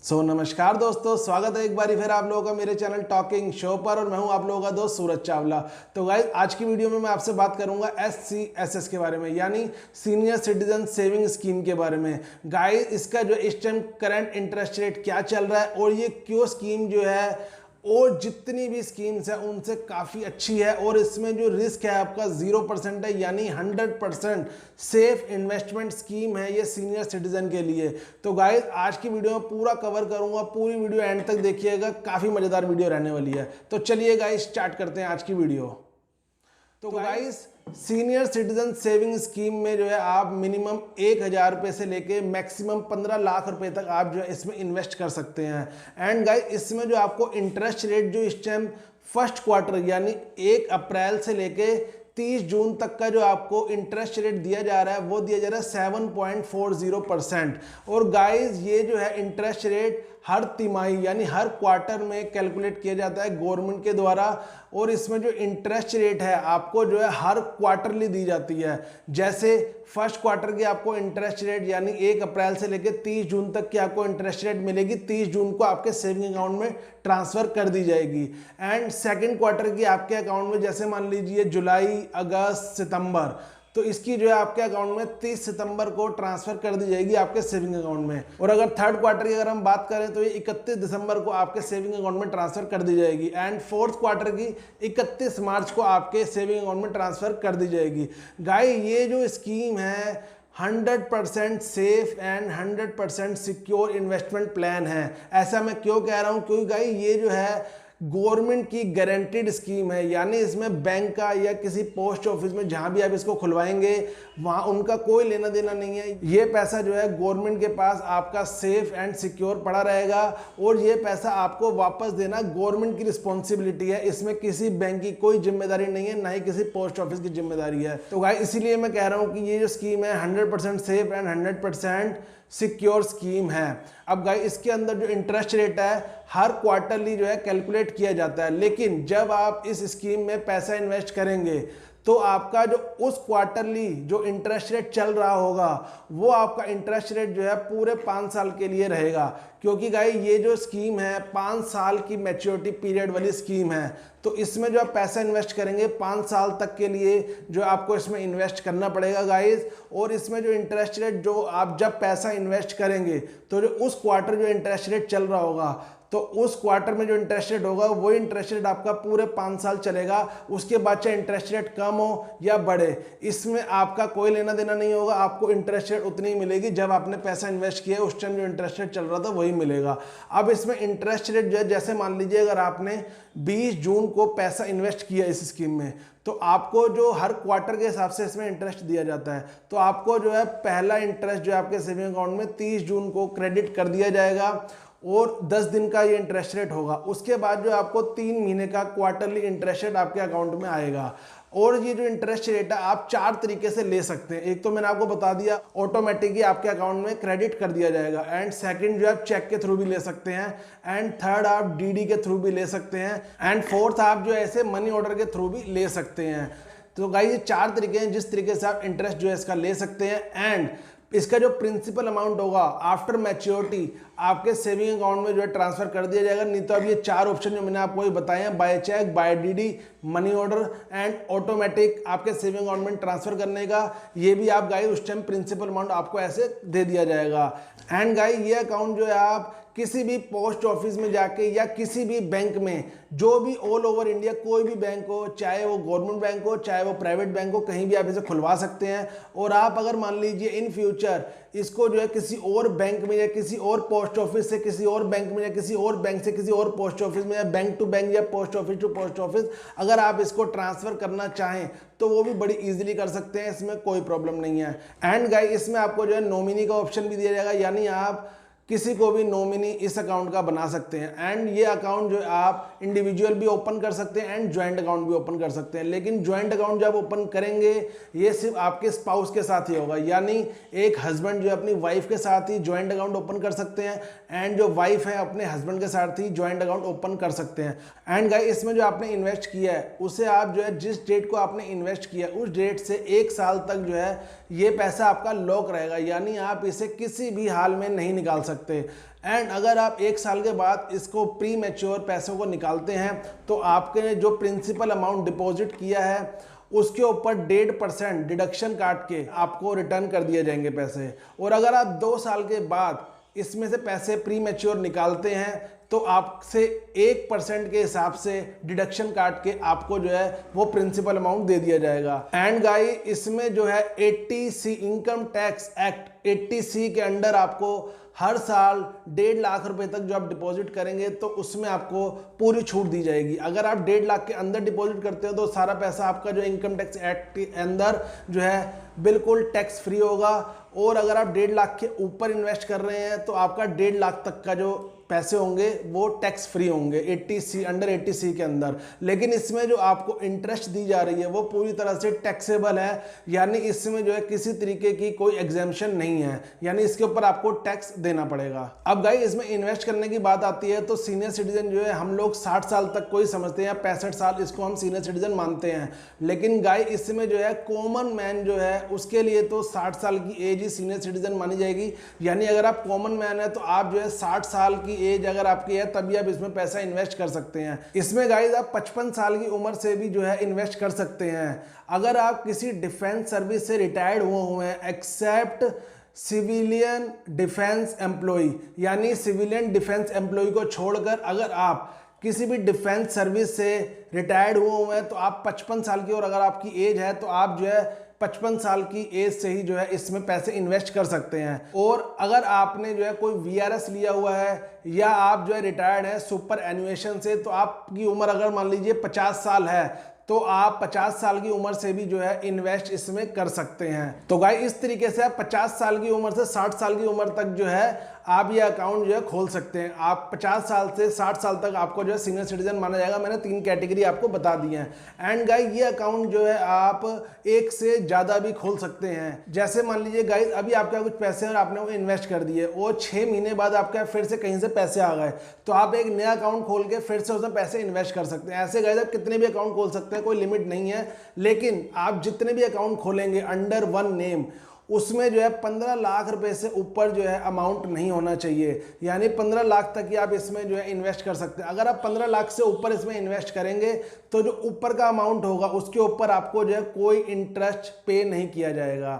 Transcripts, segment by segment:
नमस्कार दोस्तों, स्वागत है एक बारी फिर आप लोगों का मेरे चैनल टॉकिंग शो पर। और मैं हूं आप लोगों का दोस्त सूरज चावला। तो गाइस, आज की वीडियो में मैं आपसे बात करूंगा SCSS के बारे में, यानी सीनियर सिटीजन सेविंग स्कीम के बारे में। गाइस, इसका जो इस टाइम करंट इंटरेस्ट रेट क्या चल रहा है और ये क्यों स्कीम जो है और जितनी भी स्कीम्स है उनसे काफ़ी अच्छी है, और इसमें जो रिस्क है आपका 0% है, यानी 100% सेफ इन्वेस्टमेंट स्कीम है ये सीनियर सिटीजन के लिए। तो गाइस, आज की वीडियो में पूरा कवर करूंगा, पूरी वीडियो एंड तक देखिएगा, काफ़ी मज़ेदार वीडियो रहने वाली है। तो चलिए गाइस, स्टार्ट करते हैं आज की वीडियो। तो guys, senior citizen saving scheme में जो है आप मिनिमम 1,000 रुपये से लेके मैक्सिमम 15 लाख रुपए तक आप जो है इसमें इन्वेस्ट कर सकते हैं। एंड गाइस, इसमें जो आपको इंटरेस्ट रेट जो इस टाइम फर्स्ट क्वार्टर यानी 1 अप्रैल से लेके 30 जून तक का जो आपको इंटरेस्ट रेट दिया जा रहा है वो दिया जा रहा है 7.40%। और गाइस, ये जो है इंटरेस्ट रेट हर तिमाही यानी हर क्वार्टर में कैलकुलेट किया जाता है गवर्नमेंट के द्वारा, और इसमें जो इंटरेस्ट रेट है आपको जो है हर क्वार्टरली दी जाती है। जैसे फर्स्ट क्वार्टर की आपको इंटरेस्ट रेट यानी 1 अप्रैल से लेकर 30 जून तक की आपको इंटरेस्ट रेट मिलेगी, 30 जून को आपके सेविंग अकाउंट में ट्रांसफर कर दी जाएगी। एंड सेकेंड क्वार्टर की आपके अकाउंट में जैसे मान लीजिए जुलाई, अगस्त, सितंबर, तो इसकी जो है आपके अकाउंट में 30 सितंबर को ट्रांसफर कर दी जाएगी आपके सेविंग अकाउंट में। और अगर थर्ड क्वार्टर की अगर हम बात करें तो ये 31 दिसंबर को आपके सेविंग अकाउंट में ट्रांसफर कर दी जाएगी। एंड फोर्थ क्वार्टर की 31 मार्च को आपके सेविंग अकाउंट में ट्रांसफर कर दी जाएगी। गाइस, ये जो स्कीम है 100% safe and 100% secure investment plan है। ऐसा मैं क्यों कह रहा हूँ, क्योंकि गाइस ये जो है गवर्नमेंट की गारंटीड स्कीम है, यानी इसमें बैंक का या किसी पोस्ट ऑफिस में जहां भी आप इसको खुलवाएंगे वहां उनका कोई लेना देना नहीं है। ये पैसा जो है गवर्नमेंट के पास आपका सेफ एंड सिक्योर पड़ा रहेगा, और ये पैसा आपको वापस देना गवर्नमेंट की रिस्पॉन्सिबिलिटी है। इसमें किसी बैंक की कोई जिम्मेदारी नहीं है, ना ही किसी पोस्ट ऑफिस की जिम्मेदारी है। तो गाइस, इसीलिए मैं कह रहा हूं कि ये जो स्कीम है 100% सेफ एंड 100% सिक्योर स्कीम है। अब गाइस, इसके अंदर जो इंटरेस्ट रेट है हर क्वार्टरली जो है कैलकुलेट किया जाता है, लेकिन जब आप इस स्कीम में पैसा इन्वेस्ट करेंगे तो आपका जो उस क्वार्टरली जो इंटरेस्ट रेट चल रहा होगा वो आपका इंटरेस्ट रेट जो है पूरे 5 साल के लिए रहेगा। क्योंकि गाइस, ये जो स्कीम है 5 साल की मैच्योरिटी पीरियड वाली स्कीम है, तो इसमें जो आप पैसा इन्वेस्ट करेंगे 5 साल तक के लिए जो आपको इसमें इन्वेस्ट करना पड़ेगा गाइस। और इसमें जो इंटरेस्ट रेट जो आप जब पैसा इन्वेस्ट करेंगे तो जो उस क्वार्टर जो इंटरेस्ट रेट चल रहा होगा तो उस क्वार्टर में जो इंटरेस्ट रेट होगा वो इंटरेस्ट रेट आपका पूरे 5 साल चलेगा। उसके बाद चाहे इंटरेस्ट रेट कम हो या बढ़े, इसमें आपका कोई लेना देना नहीं होगा। आपको इंटरेस्ट रेट उतनी ही मिलेगी जब आपने पैसा इन्वेस्ट किया उस टाइम जो इंटरेस्ट रेट चल रहा था वही मिलेगा। अब इसमें इंटरेस्ट रेट जो है, जैसे मान लीजिए अगर आपने 20 जून को पैसा इन्वेस्ट किया इस स्कीम में, तो आपको जो हर क्वार्टर के हिसाब से इसमें इंटरेस्ट दिया जाता है। तो आपको जो है पहला इंटरेस्ट जो है आपके सेविंग अकाउंट में 30 जून को क्रेडिट कर दिया जाएगा, और 10 दिन का ये इंटरेस्ट रेट होगा। उसके बाद जो आपको 3 महीने का क्वार्टरली इंटरेस्ट रेट आपके अकाउंट में आएगा। और ये जो इंटरेस्ट रेट है आप 4 तरीके से ले सकते हैं। एक तो मैंने आपको बता दिया, ऑटोमेटिकली आपके अकाउंट में क्रेडिट कर दिया जाएगा। एंड सेकंड जो आप चेक के थ्रू भी ले सकते हैं। एंड थर्ड आप डीडी के थ्रू भी ले सकते हैं। एंड फोर्थ आप जो ऐसे मनी ऑर्डर के थ्रू भी ले सकते हैं। तो गाइस, ये 4 तरीके हैं जिस तरीके से आप इंटरेस्ट जो है इसका ले सकते हैं। एंड इसका जो प्रिंसिपल अमाउंट होगा आफ्टर मैच्योरिटी आपके सेविंग अकाउंट में जो है ट्रांसफर कर दिया जाएगा। नहीं तो अब ये 4 ऑप्शन जो मैंने आपको बताए हैं, by cheque, by DD, money order and automatic आपके सेविंग अकाउंट में ट्रांसफर करने का, ये भी आप गाइस उस टाइम प्रिंसिपल अमाउंट आपको ऐसे दे दिया जाएगा। एंड गाइस, ये अकाउंट जो है आप किसी भी पोस्ट ऑफिस में जाके या किसी भी बैंक में, जो भी ऑल ओवर इंडिया कोई भी बैंक हो, चाहे वो गवर्नमेंट बैंक हो चाहे वो प्राइवेट बैंक हो, कहीं भी आप इसे खुलवा सकते हैं। और आप अगर मान लीजिए इन फ्यूचर इसको जो है किसी और बैंक में या किसी और पोस्ट ऑफिस से किसी और बैंक में या किसी और बैंक से किसी और पोस्ट ऑफिस में या बैंक टू बैंक या post office to post office अगर आप इसको ट्रांसफर करना चाहें तो वो भी बड़ी इजीली कर सकते हैं, इसमें कोई प्रॉब्लम नहीं है। एंड गाइस, इसमें आपको जो है नॉमिनी का ऑप्शन भी दिया जाएगा, यानी आप किसी को भी नॉमिनी इस अकाउंट का बना सकते हैं। एंड ये अकाउंट जो आप इंडिविजुअल भी ओपन कर सकते हैं एंड ज्वाइंट अकाउंट भी ओपन कर सकते हैं। लेकिन ज्वाइंट अकाउंट जब ओपन करेंगे ये सिर्फ आपके स्पाउस के साथ ही होगा, यानी एक हस्बैंड जो अपनी वाइफ के साथ ही ज्वाइंट अकाउंट ओपन कर सकते हैं एंड जो वाइफ है अपने हस्बैंड के साथ ही ज्वाइंट अकाउंट ओपन कर सकते हैं। एंड गाइस, इसमें जो आपने इन्वेस्ट किया है उसे आप जो है जिस डेट को आपने इन्वेस्ट किया उस डेट से 1 साल तक जो है ये पैसा आपका लॉक रहेगा, यानी आप इसे किसी भी हाल में नहीं निकाल सकते। सकते। एंड अगर आप 1 साल के बाद इसको प्री मैच्योर पैसों को निकालते हैं तो आपके जो प्रिंसिपल अमाउंट डिपॉजिट किया है उसके ऊपर 1.5% डिडक्शन काट के आपको रिटर्न कर दिए जाएंगे पैसे। और अगर आप 2 साल के बाद इसमें से पैसे प्री मैच्योर निकालते हैं तो आपसे 1% के हिसाब से डिडक्शन काट के आपको जो है वो प्रिंसिपल अमाउंट दे दिया जाएगा। एंड गाइस इसमें जो है 80C income tax act 80C के अंडर आपको हर साल 1.5 लाख रुपए तक जो आप डिपॉजिट करेंगे तो उसमें आपको पूरी छूट दी जाएगी। अगर आप 1.5 लाख के अंदर डिपॉजिट करते हो तो सारा पैसा आपका जो इनकम टैक्स एक्ट के अंदर जो है बिल्कुल टैक्स फ्री होगा। और अगर आप 1.5 लाख के ऊपर इन्वेस्ट कर रहे हैं तो आपका 1.5 लाख तक का जो पैसे होंगे वो टैक्स फ्री होंगे 80C अंडर 80C के अंदर। लेकिन इसमें जो आपको इंटरेस्ट दी जा रही है वो पूरी तरह से टैक्सेबल है, यानी इसमें जो है किसी तरीके की कोई एग्जेम्पशन नहीं है, यानी इसके ऊपर आपको टैक्स देना पड़ेगा। अब गाइस इसमें इन्वेस्ट करने की बात आती है तो सीनियर सिटीजन जो है हम लोग 60 साल तक कोई समझते हैं, 65 साल इसको हम सीनियर सिटीजन मानते हैं। लेकिन गाइस इसमें जो है कॉमन मैन जो है उसके लिए तो 60 साल की एज ही सीनियर सिटीजन मानी जाएगी। यानी अगर आप कॉमन मैन है तो आप जो है 60 साल की एज अगर आपकी है तभी आप इसमें पैसा इन्वेस्ट कर सकते हैं। इसमें गाइस आप 55 साल की उम्र से भी जो है इन्वेस्ट कर सकते हैं। अगर आप किसी डिफेंस सर्विस से रिटायर्ड हुए हैं एक्सेप्ट सिविलियन डिफेंस एम्प्लॉय, यानी सिविलियन डिफेंस एम्प्लॉय को छोड़कर अगर आप किसी भी डिफेंस सर्विस से रिटायर्ड हुए हैं तो आप 55 साल की और अगर आपकी एज है तो आप जो है 55 साल की एज से ही जो है इसमें पैसे इन्वेस्ट कर सकते हैं। और अगर आपने जो है कोई VRS लिया हुआ है या आप जो है रिटायर्ड है सुपर एनुएशन से तो आपकी उम्र अगर मान लीजिए 50 साल है तो आप 50 साल की उम्र से भी जो है इन्वेस्ट इसमें कर सकते हैं। तो गाइस इस तरीके से आप 50 साल की उम्र से 60 साल की उम्र तक जो है आप ये अकाउंट जो है खोल सकते हैं। आप 50 साल से 60 साल तक आपको जो है सीनियर सिटीजन माना जाएगा। मैंने 3 कैटेगरी आपको बता दी हैं। एंड गाइस ये अकाउंट जो है आप एक से ज़्यादा भी खोल सकते हैं। जैसे मान लीजिए गाइस अभी आपके कुछ पैसे और आपने वो इन्वेस्ट कर दिए और 6 महीने बाद आपके फिर से कहीं से पैसे आ गए तो आप एक नया अकाउंट खोल के फिर से उसमें पैसे इन्वेस्ट कर सकते हैं। ऐसे गाइस आप कितने भी अकाउंट खोल सकते हैं, कोई लिमिट नहीं है। लेकिन आप जितने भी अकाउंट खोलेंगे अंडर वन नेम उसमें जो है 15 लाख रुपए से ऊपर जो है अमाउंट नहीं होना चाहिए, यानी 15 लाख तक ही आप इसमें जो है इन्वेस्ट कर सकते हैं। अगर आप 15 लाख से ऊपर इसमें इन्वेस्ट करेंगे तो जो ऊपर का अमाउंट होगा उसके ऊपर आपको जो है कोई इंटरेस्ट पे नहीं किया जाएगा।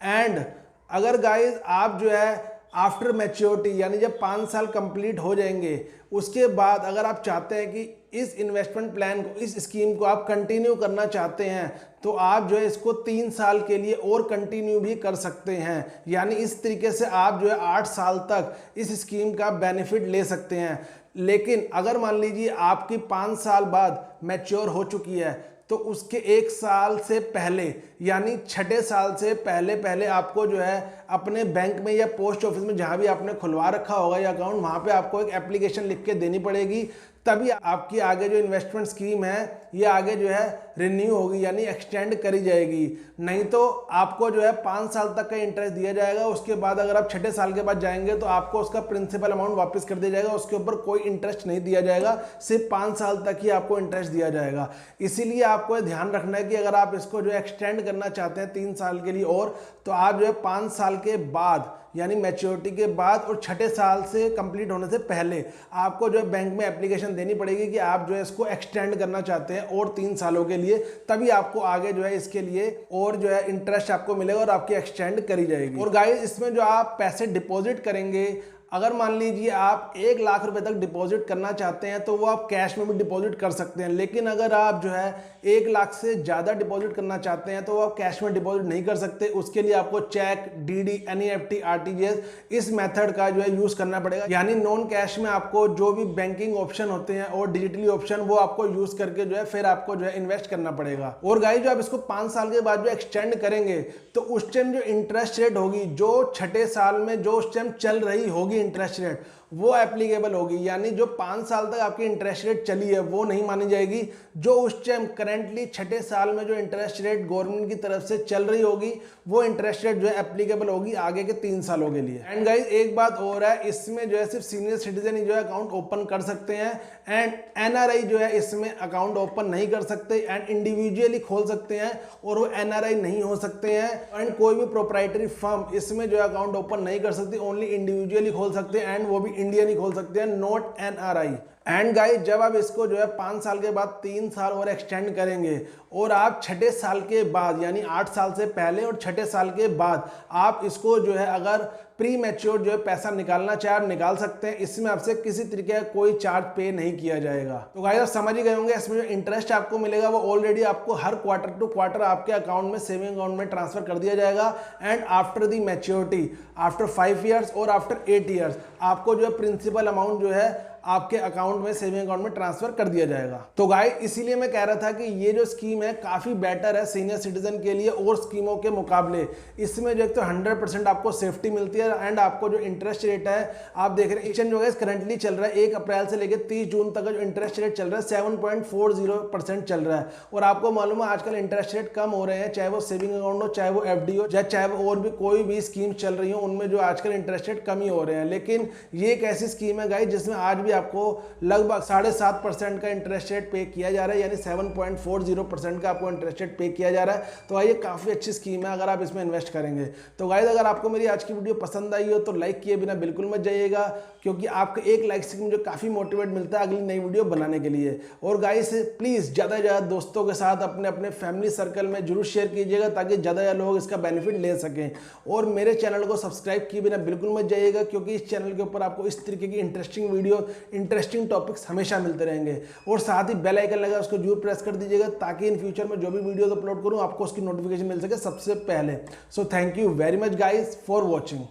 एंड अगर गाइस आप जो है आफ्टर मैच्योरिटी यानी जब 5 साल कंप्लीट हो जाएंगे उसके बाद अगर आप चाहते हैं कि इस इन्वेस्टमेंट प्लान को, इस स्कीम को आप कंटिन्यू करना चाहते हैं तो आप जो है इसको 3 साल के लिए और कंटिन्यू भी कर सकते हैं। यानी इस तरीके से आप जो है 8 साल तक इस स्कीम का बेनिफिट ले सकते हैं। लेकिन अगर मान लीजिए आपकी 5 साल बाद मैच्योर हो चुकी है तो उसके 1 साल से पहले यानी 6ठे साल से पहले आपको जो है अपने बैंक में या पोस्ट ऑफिस में जहां भी आपने खुलवा रखा होगा ये अकाउंट वहां पे आपको एक एप्लीकेशन लिख के देनी पड़ेगी। तभी आपकी आगे जो इन्वेस्टमेंट स्कीम है ये आगे जो है रिन्यू होगी यानी एक्सटेंड करी जाएगी। नहीं तो आपको जो है 5 साल तक का इंटरेस्ट दिया जाएगा, उसके बाद अगर आप 6ठे साल के बाद जाएंगे तो आपको उसका प्रिंसिपल अमाउंट वापस कर दिया जाएगा, उसके ऊपर कोई इंटरेस्ट नहीं दिया जाएगा, सिर्फ 5 साल तक ही आपको इंटरेस्ट दिया जाएगा। इसीलिए आपको ध्यान रखना है कि अगर आप इसको जो एक्सटेंड करना चाहते हैं 3 साल के लिए और तो आप जो है 5 साल के बाद यानी मैच्योरिटी के बाद और 6ठे साल से कंप्लीट होने से पहले आपको जो है बैंक में एप्लीकेशन देनी पड़ेगी कि आप जो है इसको एक्सटेंड करना चाहते हैं और 3 सालों के लिए। तभी आपको आगे जो है इसके लिए और जो है इंटरेस्ट आपको मिलेगा और आपकी एक्सटेंड करी जाएगी। और गाइस इसमें जो आप पैसे डिपॉजिट करेंगे अगर मान लीजिए आप 1 लाख रुपए तक डिपॉजिट करना चाहते हैं तो वो आप कैश में भी डिपॉजिट कर सकते हैं। लेकिन अगर आप जो है 1 लाख से ज़्यादा डिपॉजिट करना चाहते हैं तो वो आप कैश में डिपॉजिट नहीं कर सकते। उसके लिए आपको चेक, DD, NEFT, RTGS इस मेथड का जो है यूज़ करना पड़ेगा। यानी नॉन कैश में आपको जो भी बैंकिंग ऑप्शन होते हैं और डिजिटली ऑप्शन वो आपको यूज़ करके जो है फिर आपको जो है इन्वेस्ट करना पड़ेगा। और गाइस जो आप इसको 5 साल के बाद जो एक्सटेंड करेंगे तो उस टाइम जो इंटरेस्ट रेट होगी जो 6ठे साल में जो उस टाइम चल रही होगी इंटरेस्ट रेट वो एप्लीकेबल होगी, यानी जो 5 साल तक आपकी इंटरेस्ट रेट चली है वो नहीं मानी जाएगी। जो उस टाइम करेंटली छठे साल में जो इंटरेस्ट रेट गवर्नमेंट की तरफ से चल रही होगी वो इंटरेस्ट रेट जो है एप्लीकेबल होगी आगे के 3 सालों के लिए। एंड गाइस एक बात और है, इसमें जो है सिर्फ सीनियर सिटीजन ही जो है अकाउंट ओपन कर सकते हैं एंड एनआरआई जो है इसमें अकाउंट ओपन नहीं कर सकते एंड इंडिविजुअली खोल सकते हैं और वो एनआरआई नहीं हो सकते हैं। एंड कोई भी प्रोप्राइटरी फर्म इसमें जो है अकाउंट ओपन नहीं कर सकती, ओनली इंडिविजुअली खोल सकते हैं एंड वो भी इंडियन ही खोल सकते हैं, नॉट एनआरआई। एंड गाइस जब आप इसको जो है 5 साल के बाद 3 साल और एक्सटेंड करेंगे और आप छठे साल के बाद यानी 8 साल से पहले और छठे साल के बाद आप इसको जो है अगर प्री मैच्योर जो है पैसा निकालना चाहे आप निकाल सकते हैं। इसमें आपसे किसी तरीके का कोई चार्ज पे नहीं किया जाएगा। तो गाइस आप समझ ही गए होंगे इसमें जो इंटरेस्ट आपको मिलेगा वो ऑलरेडी आपको हर क्वार्टर टू क्वार्टर आपके अकाउंट में सेविंग अकाउंट में ट्रांसफर कर दिया जाएगा and after the maturity after 5 years और आफ्टर 8 ईयर्स आपको जो है प्रिंसिपल अमाउंट जो है आपके अकाउंट में सेविंग अकाउंट में ट्रांसफर कर दिया जाएगा। तो गाइस इसीलिए मैं कह रहा था कि ये जो स्कीम है काफी बेटर है सीनियर सिटीजन के लिए और स्कीमों के मुकाबले। इसमें जो है तो 100% आपको सेफ्टी मिलती है एंड आपको जो इंटरेस्ट रेट है आप देख रहे हैं जो है करंटली चल रहा है 1 अप्रैल से लेकर 30 जून तक का जो इंटरेस्ट रेट चल रहा है 7.40% चल रहा है। और आपको मालूम है आजकल इंटरेस्ट रेट कम हो रहे हैं, चाहे वो सेविंग अकाउंट हो, चाहे वो एफडी हो, चाहे वो और भी कोई भी स्कीम चल रही हो, उनमें जो आजकल इंटरेस्ट रेट कम ही हो रहे हैं। लेकिन ये एक ऐसी स्कीम है गाइस जिसमें आज भी आपको लगभग 7.5% का इंटरेस्ट रेट पे किया जा रहा है, यानी 7.40% का आपको इंटरेस्ट रेट पे किया जा रहा है। तो ये काफी अच्छी स्कीम है अगर आप इसमें इन्वेस्ट करेंगे। तो गाइस अगर आपको मेरी आज की वीडियो पसंद आई हो तो लाइक किए बिना बिल्कुल मत जाइएगा, क्योंकि आपका एक लाइक से मुझे काफी मोटिवेट मिलता है अगली नई वीडियो बनाने के लिए। और गाइस प्लीज ज्यादा से ज्यादा दोस्तों के साथ अपने अपने फैमिली सर्कल में जरूर शेयर कीजिएगा ताकि ज्यादा से ज्यादा लोग इसका बेनिफिट ले सकें। और मेरे चैनल को सब्सक्राइब किए बिना बिल्कुल मत जाइएगा, क्योंकि इस चैनल के ऊपर आपको इस तरीके की इंटरेस्टिंग वीडियो, इंटरेस्टिंग टॉपिक्स हमेशा मिलते रहेंगे। और साथ ही बेल आइकन लगा उसको जरूर प्रेस कर दीजिएगा ताकि इन फ्यूचर में जो भी वीडियोस अपलोड करूं आपको उसकी नोटिफिकेशन मिल सके सबसे पहले। So thank you very much guys for watching.